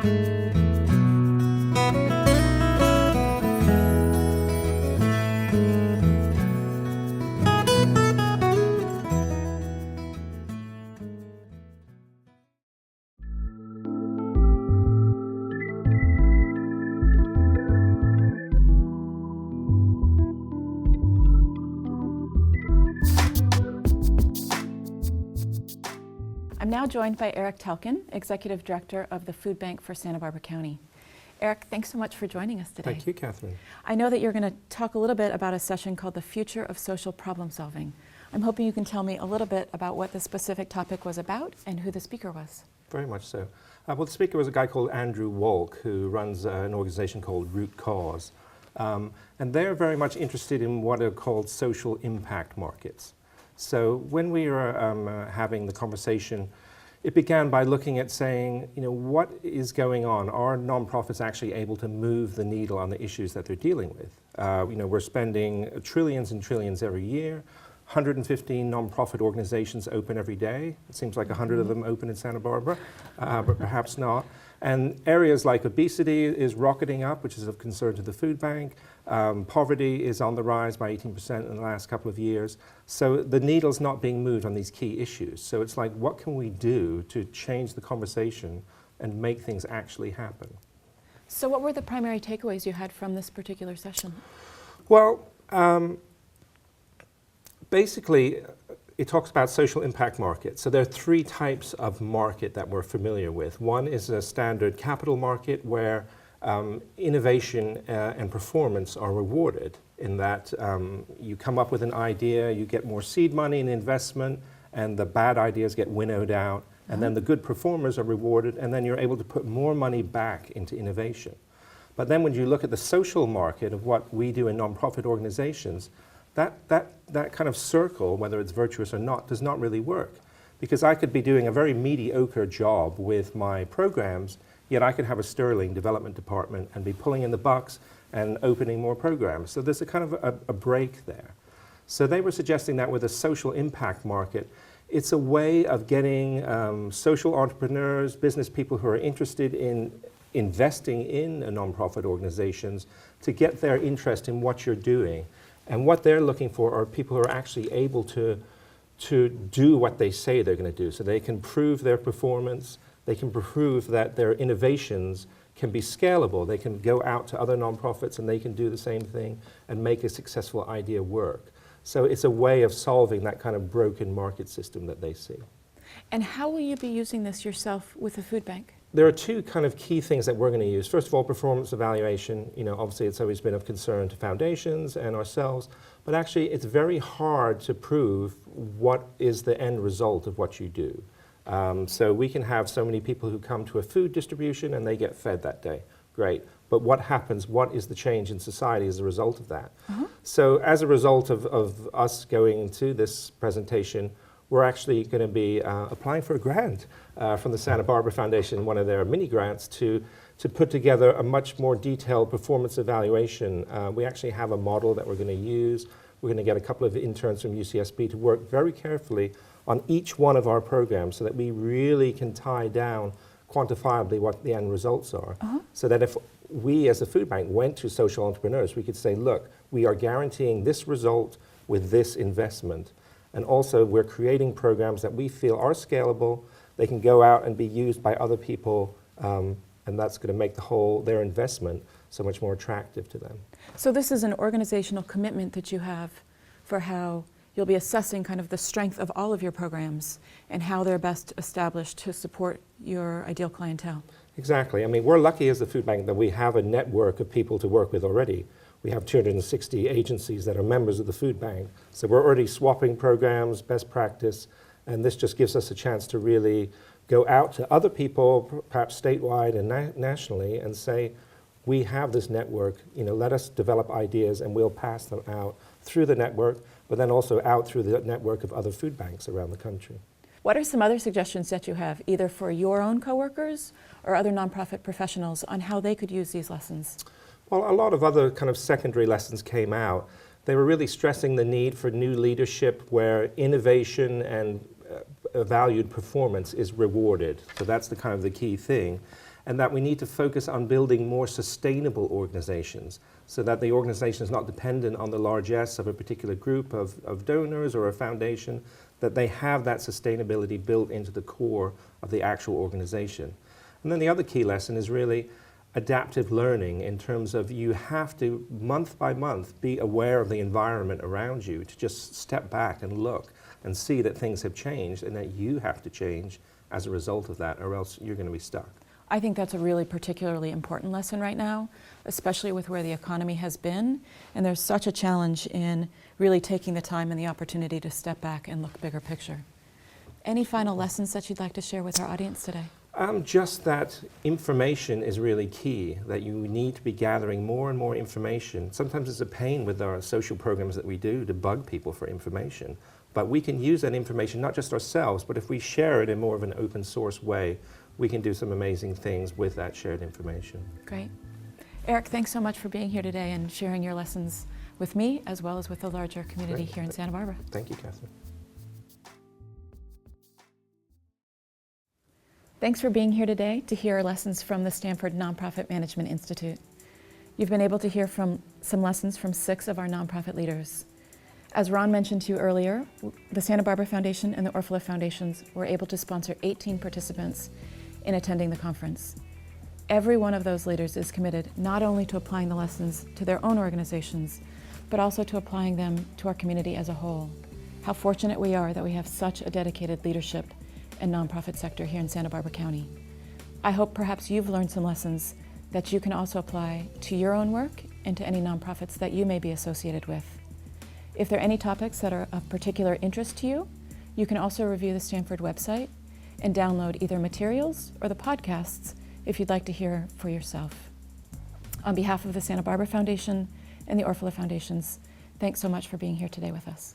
I'm now joined by Erik Talkin, Executive Director of the Food Bank for Santa Barbara County. Erik, thanks so much for joining us today. Thank you, Catherine. I know that you're going to talk a little bit about a session called The Future of Social Problem Solving. I'm hoping you can tell me a little bit about what the specific topic was about and who the speaker was. Very much so. Well, the speaker was a guy called Andrew Wolk, who runs an organization called Root Cause. And they're very much interested in what are called social impact markets. So when we were having the conversation, it began by looking at saying, what is going on? Are nonprofits actually able to move the needle on the issues that they're dealing with? We're spending trillions and trillions every year. 115 nonprofit organizations open every day. It seems like 100 of them open in Santa Barbara, but perhaps not. And areas like obesity is rocketing up, which is of concern to the food bank. Poverty is on the rise by 18% in the last couple of years. So the needle's not being moved on these key issues. So it's like, what can we do to change the conversation and make things actually happen? So what were the primary takeaways you had from this particular session? Well, basically, it talks about social impact markets. So there are three types of market that we're familiar with. One is a standard capital market where innovation and performance are rewarded in that you come up with an idea, you get more seed money and investment, and the bad ideas get winnowed out, and then the good performers are rewarded, and then you're able to put more money back into innovation. But then when you look at the social market of what we do in nonprofit organizations, that kind of circle, whether it's virtuous or not, does not really work. Because I could be doing a very mediocre job with my programs, yet I could have a sterling development department and be pulling in the bucks and opening more programs. So there's a kind of a break there. So they were suggesting that with a social impact market, it's a way of getting social entrepreneurs, business people who are interested in investing in nonprofit organizations to get their interest in what you're doing. And what they're looking for are people who are actually able to do what they say they're going to do. So they can prove their performance, they can prove that their innovations can be scalable. They can go out to other nonprofits and they can do the same thing and make a successful idea work. So it's a way of solving that kind of broken market system that they see. And how will you be using this yourself with the food bank? There are two kind of key things that we're going to use. First of all, performance evaluation. Obviously it's always been of concern to foundations and ourselves, but actually it's very hard to prove what is the end result of what you do. So we can have so many people who come to a food distribution and they get fed that day. Great. But what happens? What is the change in society as a result of that? So as a result of us going to this presentation, we're actually going to be applying for a grant from the Santa Barbara Foundation, one of their mini grants, to put together a much more detailed performance evaluation. We actually have a model that we're going to use. We're going to get a couple of interns from UCSB to work very carefully on each one of our programs so that we really can tie down quantifiably what the end results are. So that if we as a food bank went to social entrepreneurs, we could say, look, we are guaranteeing this result with this investment. And also we're creating programs that we feel are scalable. They can go out and be used by other people, and that's going to make their investment so much more attractive to them. So this is an organizational commitment that you have for how you'll be assessing kind of the strength of all of your programs and how they're best established to support your ideal clientele. Exactly. I mean, we're lucky as the food bank that we have a network of people to work with already. We have 260 agencies that are members of the food bank. So we're already swapping programs, best practice, and this just gives us a chance to really go out to other people, perhaps statewide and nationally, and say, we have this network, let us develop ideas and we'll pass them out through the network, but then also out through the network of other food banks around the country. What are some other suggestions that you have, either for your own coworkers or other nonprofit professionals, on how they could use these lessons? Well, a lot of other kind of secondary lessons came out. They were really stressing the need for new leadership where innovation and valued performance is rewarded. So that's the kind of the key thing. and that we need to focus on building more sustainable organizations so that the organization is not dependent on the largesse of a particular group of donors or a foundation, that they have that sustainability built into the core of the actual organization. And then the other key lesson is really adaptive learning, in terms of you have to, month by month, be aware of the environment around you, to just step back and look and see that things have changed and that you have to change as a result of that, or else you're going to be stuck. I think that's a really particularly important lesson right now, especially with where the economy has been. And there's such a challenge in really taking the time and the opportunity to step back and look bigger picture. Any final lessons that you'd like to share with our audience today? Just that information is really key, that you need to be gathering more and more information. Sometimes it's a pain with our social programs that we do to bug people for information, but we can use that information not just ourselves, but if we share it in more of an open source way, we can do some amazing things with that shared information. Great. Erik, thanks so much for being here today and sharing your lessons with me as well as with the larger community here in Santa Barbara. Thank you, Catherine. Thanks for being here today to hear lessons from the Stanford Nonprofit Management Institute. You've been able to hear from some lessons from 6 of our nonprofit leaders. As Ron mentioned to you earlier, the Santa Barbara Foundation and the Orfalea Foundations were able to sponsor 18 participants in attending the conference. Every one of those leaders is committed not only to applying the lessons to their own organizations, but also to applying them to our community as a whole. How fortunate we are that we have such a dedicated leadership and nonprofit sector here in Santa Barbara County. I hope perhaps you've learned some lessons that you can also apply to your own work and to any nonprofits that you may be associated with. If there are any topics that are of particular interest to you, you can also review the Stanford website and download either materials or the podcasts if you'd like to hear for yourself. On behalf of the Santa Barbara Foundation and the Orfalea Foundations, thanks so much for being here today with us.